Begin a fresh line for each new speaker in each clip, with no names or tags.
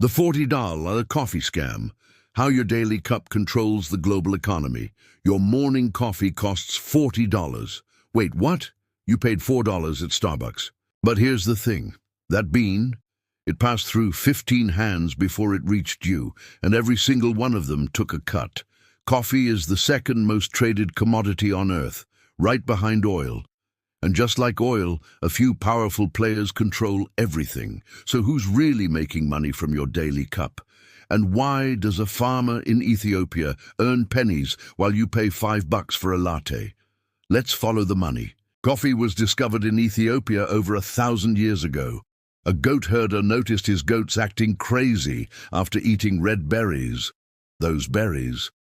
The $40 coffee scam. How your daily cup controls the global economy. Your morning coffee costs $40. Wait, what? You paid $4 at Starbucks. But here's the thing. That bean, it passed through 15 hands before it reached you, and every single one of them took a cut. Coffee is the second most traded commodity on Earth, right behind oil. And just like oil, a few powerful players control everything. So who's really making money from your daily cup? And why does a farmer in Ethiopia earn pennies while you pay $5 for a latte? Let's follow the money. Coffee was discovered in Ethiopia over 1,000 years ago. A goat herder noticed his goats acting crazy after eating red berries. Those berries,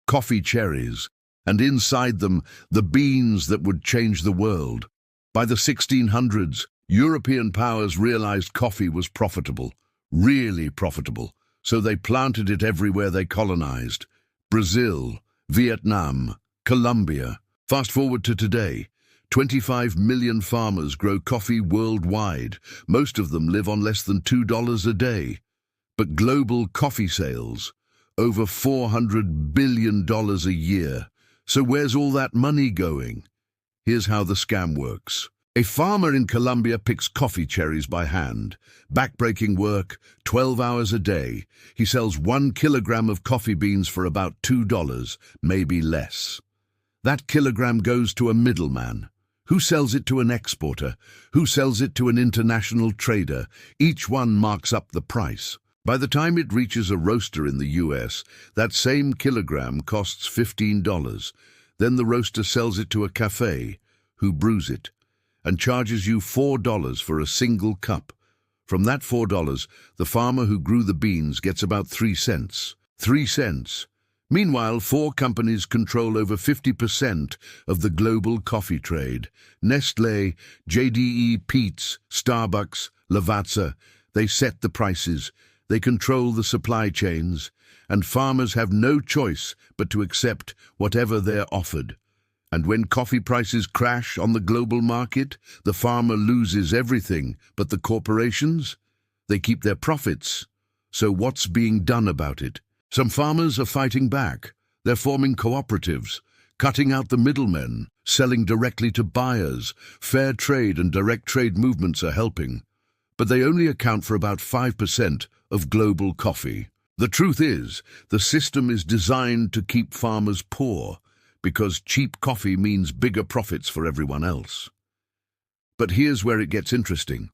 coffee cherries, and inside them, the beans that would change the world. By the 1600s, European powers realized coffee was profitable, really profitable, so they planted it everywhere they colonized. Brazil, Vietnam, Colombia. Fast forward to today, 25 million farmers grow coffee worldwide. Most of them live on less than $2 a day. But global coffee sales, over $400 billion a year. So where's all that money going? Here's how the scam works. A farmer in Colombia picks coffee cherries by hand. Backbreaking work, 12 hours a day. He sells 1 kilogram of coffee beans for about $2, maybe less. That kilogram goes to a middleman. Who sells it to an exporter? Who sells it to an international trader? Each one marks up the price. By the time it reaches a roaster in the US, that same kilogram costs $15. Then the roaster sells it to a cafe, who brews it, and charges you $4 for a single cup. From that $4, the farmer who grew the beans gets about 3 cents. 3 cents. Meanwhile, 4 companies control over 50% of the global coffee trade. Nestlé, JDE Peet's, Starbucks, Lavazza. They set the prices. They control the supply chains. And farmers have no choice but to accept whatever they're offered. And when coffee prices crash on the global market, the farmer loses everything, but the corporations, they keep their profits. So what's being done about it? Some farmers are fighting back. They're forming cooperatives, cutting out the middlemen, selling directly to buyers. Fair trade and direct trade movements are helping. But they only account for about 5% of global coffee. The truth is, the system is designed to keep farmers poor, because cheap coffee means bigger profits for everyone else. But here's where it gets interesting.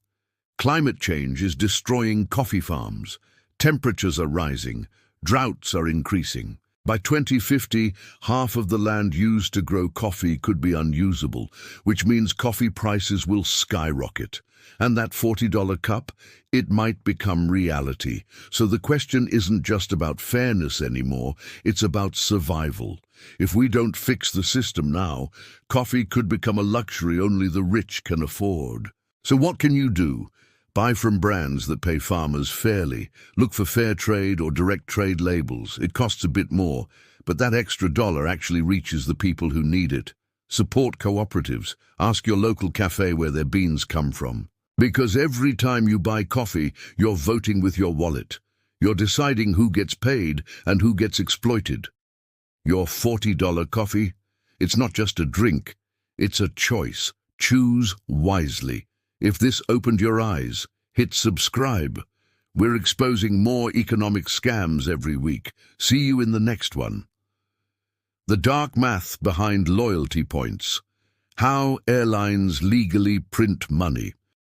Climate change is destroying coffee farms. Temperatures are rising. Droughts are increasing. By 2050, half of the land used to grow coffee could be unusable, which means coffee prices will skyrocket. And that $40 cup, it might become reality. So the question isn't just about fairness anymore, it's about survival. If we don't fix the system now, coffee could become a luxury only the rich can afford. So what can you do? Buy from brands that pay farmers fairly. Look for fair trade or direct trade labels. It costs a bit more, but that extra dollar actually reaches the people who need it. Support cooperatives. Ask your local cafe where their beans come from. Because every time you buy coffee, you're voting with your wallet. You're deciding who gets paid and who gets exploited. Your $40 coffee, it's not just a drink, it's a choice. Choose wisely. If this opened your eyes, hit subscribe. We're exposing more economic scams every week. See you in the next one. The dark math behind loyalty points. How airlines legally print money.